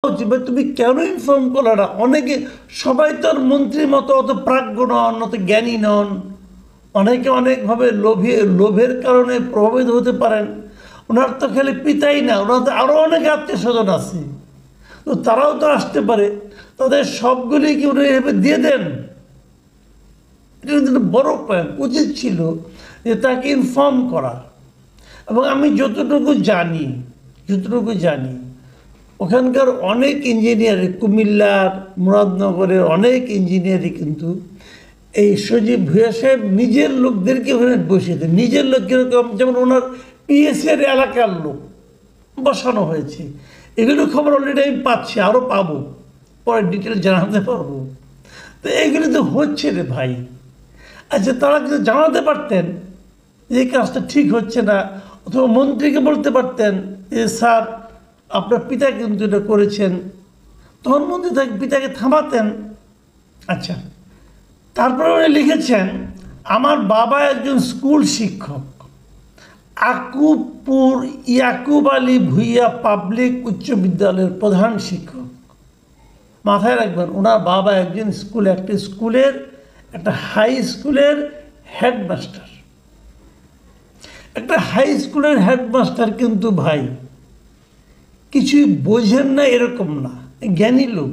তুমি কেন ইনফর্ম করলে না? অনেকে, সবাই তো আর মন্ত্রীর মতো অত প্রাজ্ঞ নন, অত জ্ঞানী নন। অনেকে অনেকভাবে লোভের কারণে প্রভাবিত হতে পারেন। ওনার তো খালি পিতাই না, ওনার তো আরও অনেক আত্মীয় স্বজন আছে, তো তারাও তো আসতে পারে। তাদের সবগুলি কি উনি এভাবে দিয়ে দেন? এটা কিন্তু বড় পয়েন্ট। উচিত ছিল যে তাকে ইনফর্ম করা। এবং আমি যতটুকু জানি ওখানকার অনেক ইঞ্জিনিয়ার, কুমিল্লার, মুরাদনগরের অনেক ইঞ্জিনিয়ারই কিন্তু এই সজীব ভূঁইয়া সাহেব নিজের লোকদেরকে ওখানে বসিয়ে দেন। নিজের লোক কীরকম? যেমন ওনার পিএসের এলাকার লোক বসানো হয়েছে। এগুলো খবর অলরেডি আমি পাচ্ছি, আরও পাবো, পরে ডিটেল জানাতে পারবো। তো এগুলো তো হচ্ছে রে ভাই। আচ্ছা, তারা কিন্তু জানাতে পারতেন যে এই কাজটা ঠিক হচ্ছে না, অথবা মন্ত্রীকে বলতে পারতেন যে স্যার আপনার পিতা কিন্তু এটা করেছেন, তখন মন্ত্রী পিতাকে থামাতেন। আচ্ছা, তারপরে উনি লিখেছেন, আমার বাবা একজন স্কুল শিক্ষক, আকুবপুর ইয়াকুব আলী ভূঁইয়া পাবলিক উচ্চ বিদ্যালয়ের প্রধান শিক্ষক। মাথায় রাখবেন, ওনার বাবা একজন একটি স্কুলের, একটা হাই স্কুলের হেডমাস্টার। একটা হাই স্কুলের হেডমাস্টার কিন্তু ভাই কিছুই বোঝেন না এরকম না, জ্ঞানী লোক।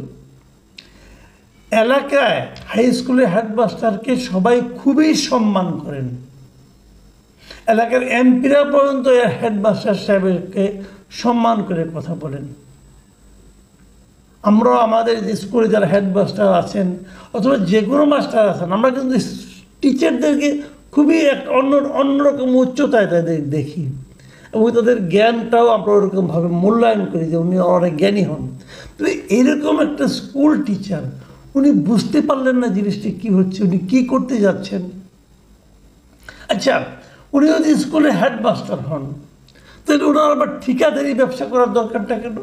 এলাকায় হাই স্কুলের হেডমাস্টারকে সবাই খুবই সম্মান করেন। এলাকার এমপিরা পর্যন্ত হেডমাস্টার সাহেবকে সম্মান করে কথা বলেন। আমরাও আমাদের স্কুলে যারা হেডমাস্টার আছেন অথবা যে কোনো মাস্টার আছেন, আমরা কিন্তু টিচারদেরকে খুবই একটা অন্যরকম উচ্চতায় তাদের দেখি, এবং তাদের জ্ঞানটাও আমরা ওরকমভাবে মূল্যায়ন করি যে উনি অনেক জ্ঞানী হন। তো এইরকম একটা স্কুল টিচার, উনি বুঝতে পারলেন না জিনিসটা কী হচ্ছে, উনি কী করতে যাচ্ছেন। আচ্ছা, উনি যদি স্কুলের হেডমাস্টার হন, তাহলে ওনার আবার ঠিকাদারি ব্যবসা করার দরকারটা কেন?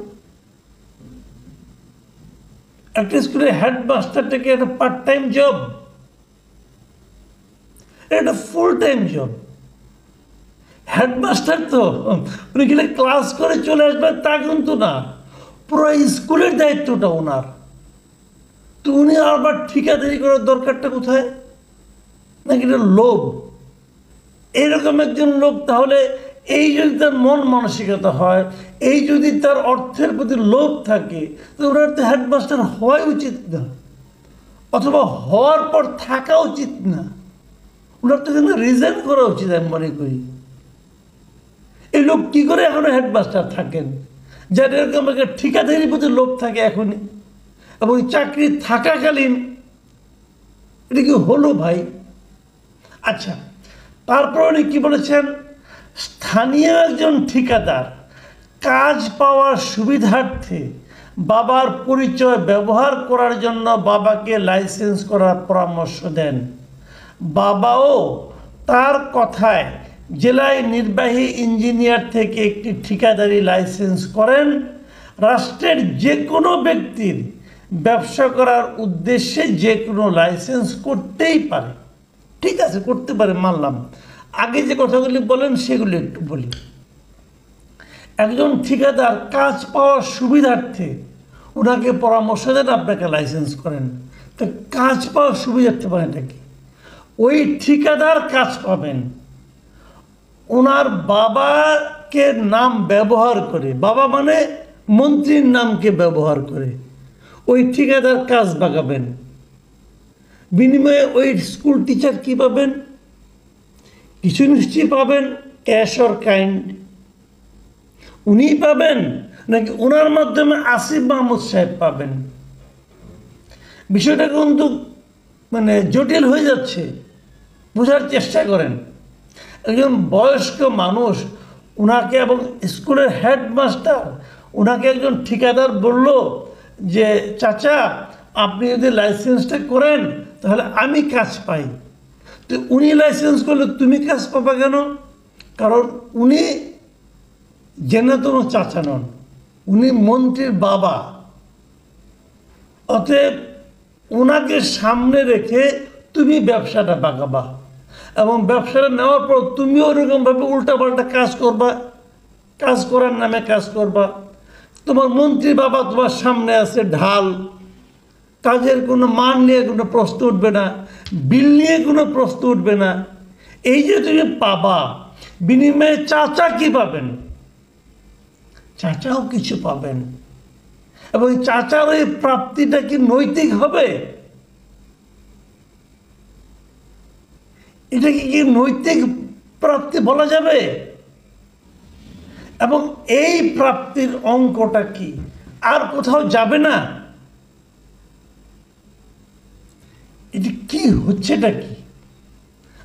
একটা স্কুলের হেডমাস্টারটাকে একটা পার্ট টাইম জব, এটা ফুল টাইম জব। হেডমাস্টার তো উনি গেলে ক্লাস করে চলে আসবেন তা কিন্তু না, পুরো স্কুলের দায়িত্বটা ওনার। তো উনি আবার ঠিকাদারি করার দরকারটা কোথায়? নাকি এটা লোভ? এইরকম একজন লোক, তাহলে এই যদি তার মন মানসিকতা হয়, এই যদি তার অর্থের প্রতি লোভ থাকে, তো ওনার তো হেডমাস্টার হওয়া উচিত না, অথবা হওয়ার পর থাকা উচিত না। ওনার তো কিন্তু রিজাইন করা উচিত আমি মনে করি। এই লোক কী করে এখনো হেডমাস্টার থাকেন, যার এরকম একটা ঠিকাদারির প্রতি লোভ থাকে এখনই, এবং চাকরি থাকাকালীন? এটা কি হলো ভাই? আচ্ছা, তারপর উনি কী বলেছেন, স্থানীয় একজন ঠিকাদার কাজ পাওয়ার সুবিধার্থে বাবার পরিচয় ব্যবহার করার জন্য বাবাকে লাইসেন্স করার পরামর্শ দেন। বাবাও তার কথায় জেলায় নির্বাহী ইঞ্জিনিয়ার থেকে একটি ঠিকাদারি লাইসেন্স করেন। রাষ্ট্রের যে কোনো ব্যক্তির ব্যবসা করার উদ্দেশ্যে যে কোনো লাইসেন্স করতেই পারে। ঠিক আছে, করতে পারে, মানলাম। আগে যে কথাগুলি বলেন সেগুলি একটু বলি। একজন ঠিকাদার কাজ পাওয়ার সুবিধার্থে ওনাকে পরামর্শ দেন আপনাকে লাইসেন্স করেন। তো কাজ পাওয়ার সুবিধার্থে মানে এটা কি? ওই ঠিকাদার কাজ পাবেন ওনার বাবাকে নাম ব্যবহার করে, বাবা মানে মন্ত্রীর নামকে ব্যবহার করে ওই ঠিকাদার কাজ বাগাবেন। বিনিময়ে ওই স্কুল টিচার কী পাবেন? কিছু নিশ্চয়ই পাবেন, ক্যাশ অর কাইন্ড। উনিই পাবেন নাকি ওনার মাধ্যমে আসিফ মাহমুদ সাহেব পাবেন? বিষয়টা কিন্তু জটিল হয়ে যাচ্ছে, বোঝার চেষ্টা করেন। একজন বয়স্ক মানুষ, ওনাকে, এবং স্কুলের হেডমাস্টার, ওনাকে একজন ঠিকাদার বলল যে চাচা আপনি যদি লাইসেন্সটা করেন তাহলে আমি কাজ পাই। তো উনি লাইসেন্স করলে তুমি কাজ পাবা কেন? কারণ উনি জেনাতন চাচা নন, উনি মন্ত্রীর বাবা। অতএব ওনাকে সামনে রেখে তুমি ব্যবসাটা বাগাবা, এবং ব্যবসাটা নেওয়ার পর তুমিও ওরকমভাবে উল্টাপাল্টা কাজ করবা, কাজ করার নামে কাজ করবা। তোমার মন্ত্রী বাবা তোমার সামনে আছে ঢাল, কাজের কোনো মান নিয়ে কোনো প্রশ্ন উঠবে না, বিল নিয়ে কোনো প্রশ্ন উঠবে না। এই যে তুমি পাবা, বিনিময়ে চাচা কি পাবেন? চাচাও কিছু পাবেন। এবং চাচার ওই প্রাপ্তিটা কি নৈতিক হবে? এটাকে কি নৈতিক প্রাপ্তি বলা যাবে? এবং এই প্রাপ্তির অঙ্কটা কি আর কোথাও যাবে না? এটি কি হচ্ছেটা কি?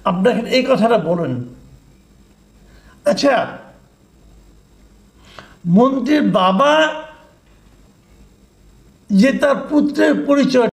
আপনাকে এই কথাটা বলেন। আচ্ছা, মন্ত্রীর বাবা যে তার পুত্রের পরিচয়